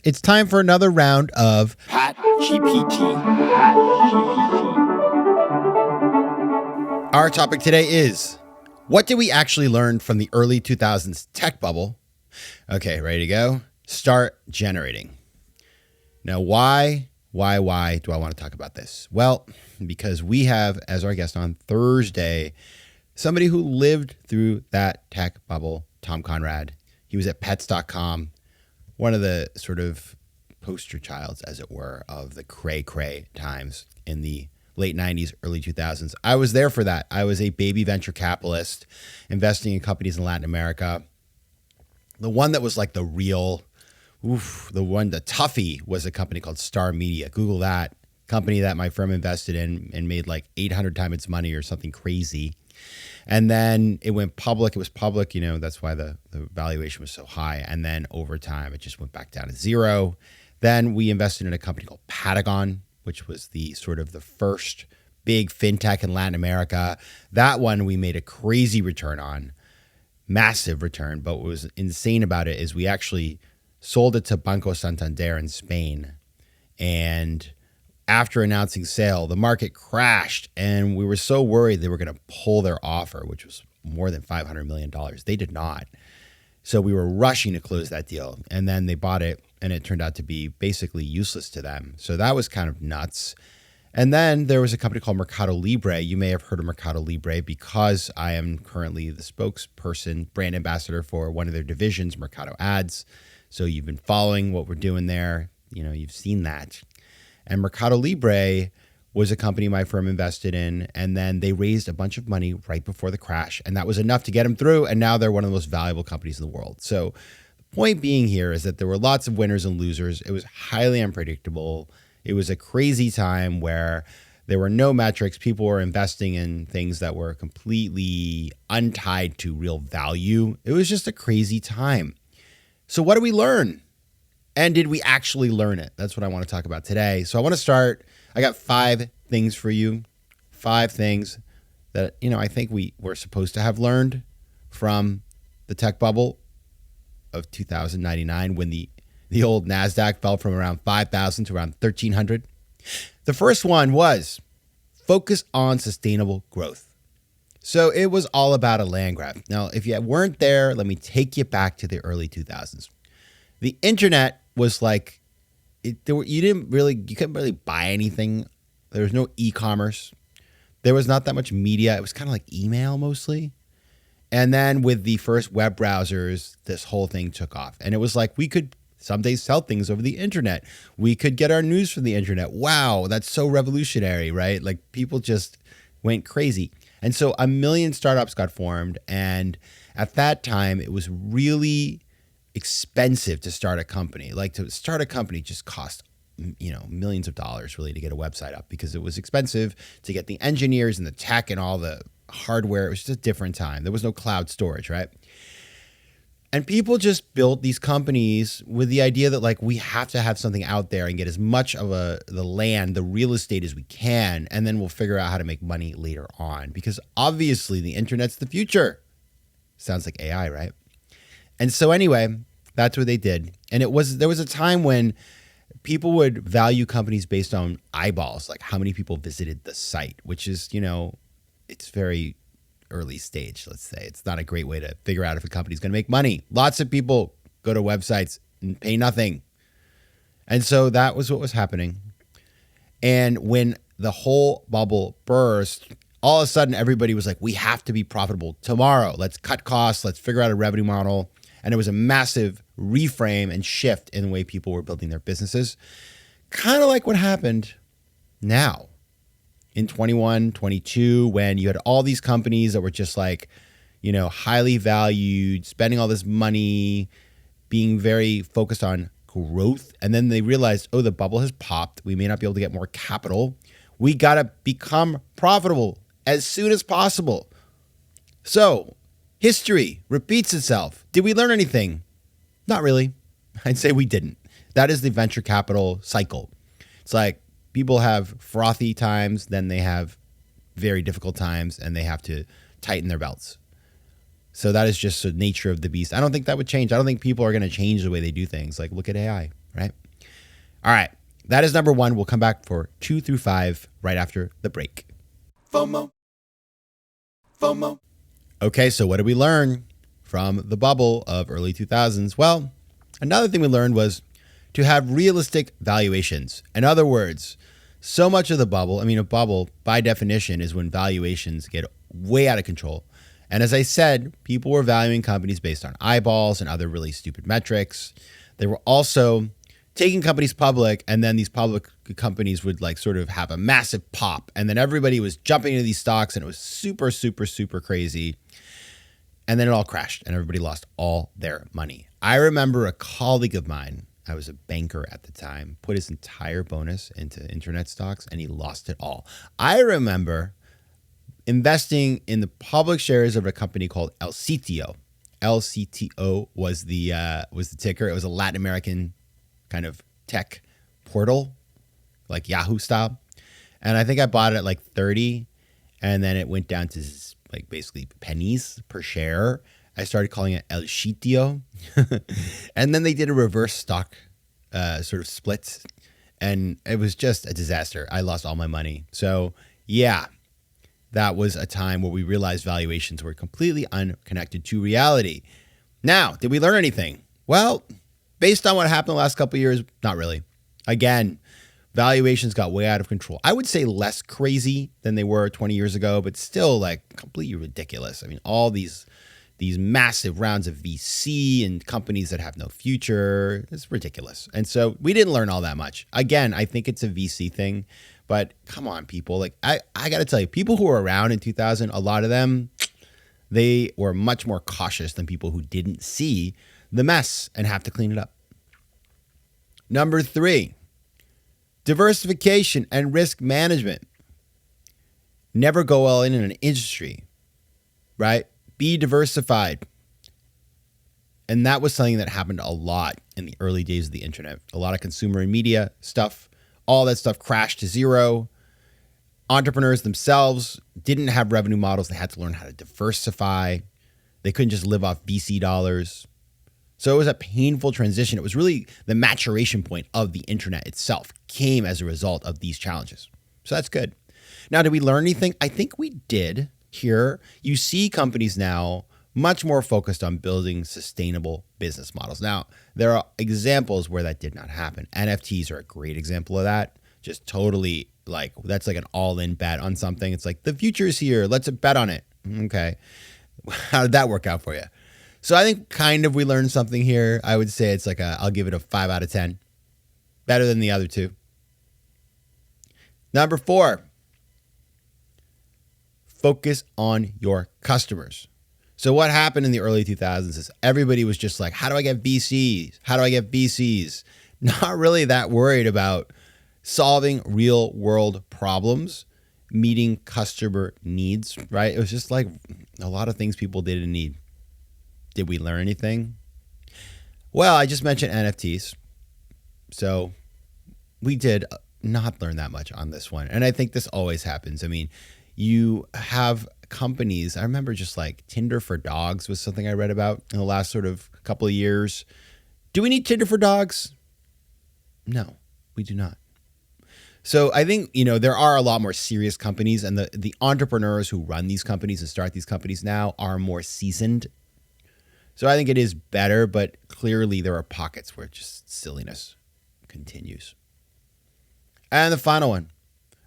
It's time for another round of PatGPT. Our topic today is, what did we actually learn from the early 2000s tech bubble? Okay, ready to go? Start generating. Now, why do I want to talk about this? Well, because we have, as our guest on Thursday, somebody who lived through that tech bubble, Tom Conrad. He was at pets.com, one of the sort of poster childs, as it were, of the cray-cray times in the late 90s, early 2000s. I was there for that. I was a baby venture capitalist investing in companies in Latin America. The one that was like the real, the toughie was a company called Star Media. Google that. Company that my firm invested in and made like 800 times its money or something crazy. And then it went public. It was public, that's why the valuation was so high. And then over time, it just went back down to zero. Then we invested in a company called Patagon, which was the sort of the first big fintech in Latin America. That one we made a crazy return on, massive return. But what was insane about it is we actually sold it to Banco Santander in Spain. And after announcing sale, the market crashed, and we were so worried they were going to pull their offer, which was more than $500 million. They did not. So we were rushing to close that deal, and then they bought it, and it turned out to be basically useless to them. So that was kind of nuts. And then there was a company called Mercado Libre. You may have heard of Mercado Libre because I am currently the spokesperson, brand ambassador for one of their divisions, Mercado Ads. So you've been following what we're doing there. You've seen that. And Mercado Libre was a company my firm invested in, and then they raised a bunch of money right before the crash, and that was enough to get them through, and now they're one of the most valuable companies in the world. So the point being here is that there were lots of winners and losers. It was highly unpredictable. It was a crazy time where there were no metrics. People were investing in things that were completely untied to real value. It was just a crazy time. So what did we learn? And did we actually learn it? That's what I want to talk about today. So I want to start. I got 5 things for you. 5 things that, I think we were supposed to have learned from the tech bubble of 2099 when the old NASDAQ fell from around 5,000 to around 1,300. The first one was focus on sustainable growth. So it was all about a land grab. Now, if you weren't there, let me take you back to the early 2000s. The internet was like, you couldn't really buy anything. There was no e-commerce. There was not that much media. It was kind of like email mostly. And then with the first web browsers, this whole thing took off. And it was like, we could someday sell things over the internet. We could get our news from the internet. Wow, that's so revolutionary, right? Like people just went crazy. And so a million startups got formed. And at that time, it was really expensive to start a company. Like to start a company just cost, millions of dollars really to get a website up because it was expensive to get the engineers and the tech and all the hardware. It was just a different time. There was no cloud storage, right? And people just built these companies with the idea that like we have to have something out there and get as much of the land, the real estate as we can, and then we'll figure out how to make money later on. Because obviously the internet's the future. Sounds like AI, right? And so anyway, that's what they did. And there was a time when people would value companies based on eyeballs, like how many people visited the site, which is, it's very early stage, let's say. It's not a great way to figure out if a company's going to make money. Lots of people go to websites and pay nothing. And so that was what was happening. And when the whole bubble burst, all of a sudden everybody was like, we have to be profitable tomorrow. Let's cut costs. Let's figure out a revenue model. And it was a massive reframe and shift in the way people were building their businesses. Kind of like what happened now in 21, 22, when you had all these companies that were just like, highly valued, spending all this money, being very focused on growth. And then they realized, the bubble has popped. We may not be able to get more capital. We got to become profitable as soon as possible. So history repeats itself. Did we learn anything? Not really. I'd say we didn't. That is the venture capital cycle. It's like people have frothy times, then they have very difficult times, and they have to tighten their belts. So that is just the nature of the beast. I don't think that would change. I don't think people are going to change the way they do things. Like, look at AI, right? All right. That is number one. We'll come back for 2 through 5 right after the break. FOMO. Okay, so what did we learn from the bubble of early 2000s? Well, another thing we learned was to have realistic valuations. In other words, so much of the bubble, a bubble by definition is when valuations get way out of control. And as I said, people were valuing companies based on eyeballs and other really stupid metrics. They were also taking companies public, and then these public companies would sort of have a massive pop. And then everybody was jumping into these stocks and it was super, super, super crazy. And then it all crashed and everybody lost all their money. I remember a colleague of mine, I was a banker at the time, put his entire bonus into internet stocks and he lost it all. I remember investing in the public shares of a company called El Sitio. LCTO was the ticker. It was a Latin American kind of tech portal, like Yahoo style. And I think I bought it at 30, and then it went down to basically pennies per share. I started calling it El Sitio. And then they did a reverse stock sort of split, and it was just a disaster. I lost all my money. So yeah, that was a time where we realized valuations were completely unconnected to reality. Now, did we learn anything? Well, based on what happened the last couple of years, not really. Again, valuations got way out of control. I would say less crazy than they were 20 years ago, but still completely ridiculous. All these massive rounds of VC and companies that have no future, it's ridiculous. And so we didn't learn all that much. Again, I think it's a VC thing, but come on, people. I got to tell you, people who were around in 2000, a lot of them, they were much more cautious than people who didn't see the mess and have to clean it up. Number 3, diversification and risk management. Never go all in an industry, right? Be diversified. And that was something that happened a lot in the early days of the internet. A lot of consumer and media stuff, all that stuff crashed to zero. Entrepreneurs themselves didn't have revenue models. They had to learn how to diversify. They couldn't just live off VC dollars. So it was a painful transition. It was really the maturation point of the internet itself came as a result of these challenges. So that's good. Now, did we learn anything? I think we did here. You see companies now much more focused on building sustainable business models. Now, there are examples where that did not happen. NFTs are a great example of that. Just totally that's an all-in bet on something. It's the future is here. Let's bet on it. Okay. How did that work out for you? So I think kind of we learned something here. I would say it's I'll give it a 5 out of 10. Better than the other two. Number 4, focus on your customers. So what happened in the early 2000s is everybody was just how do I get VCs? How do I get VCs? Not really that worried about solving real world problems, meeting customer needs, right? It was just a lot of things people didn't need. Did we learn anything? Well, I just mentioned NFTs. So we did not learn that much on this one. And I think this always happens. You have companies. I remember just Tinder for dogs was something I read about in the last sort of couple of years. Do we need Tinder for dogs? No, we do not. So I think, there are a lot more serious companies, and the entrepreneurs who run these companies and start these companies now are more seasoned. So I think it is better, but clearly there are pockets where just silliness continues. And the final one,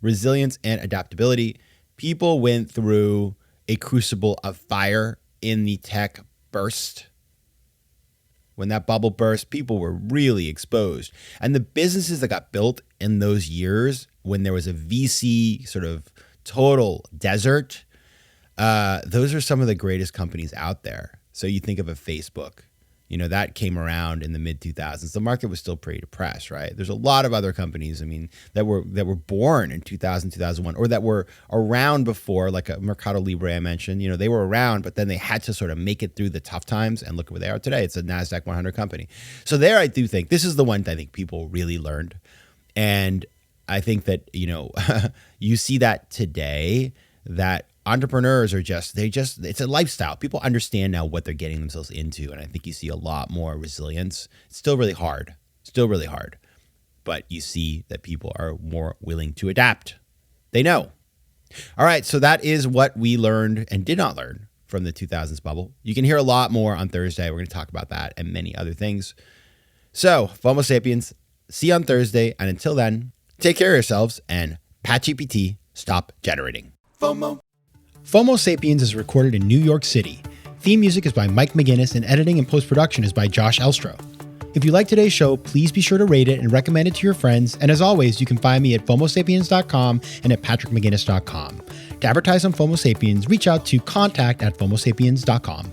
resilience and adaptability. People went through a crucible of fire in the tech burst. When that bubble burst, people were really exposed. And the businesses that got built in those years, when there was a VC sort of total desert, those are some of the greatest companies out there. So you think of a Facebook, that came around in the mid 2000s. The market was still pretty depressed, right? There's a lot of other companies, that were born in 2000, 2001, or that were around before, like a Mercado Libre I mentioned. They were around, but then they had to sort of make it through the tough times, and look where they are today. It's a NASDAQ 100 company. So there, I do think this is the one that I think people really learned, and I think that you see that today, that entrepreneurs are it's a lifestyle. People understand now what they're getting themselves into. And I think you see a lot more resilience. It's still really hard. It's still really hard. But you see that people are more willing to adapt. They know. All right, so that is what we learned and did not learn from the 2000s bubble. You can hear a lot more on Thursday. We're going to talk about that and many other things. So, FOMO Sapiens, see you on Thursday. And until then, take care of yourselves and PatGPT, stop generating. FOMO. FOMO Sapiens is recorded in New York City. Theme music is by Mike McGinnis and editing and post-production is by Josh Elstro. If you like today's show, please be sure to rate it and recommend it to your friends. And as always, you can find me at FOMOSapiens.com and at PatrickMcGinnis.com. To advertise on FOMO Sapiens, reach out to contact@FOMOSapiens.com.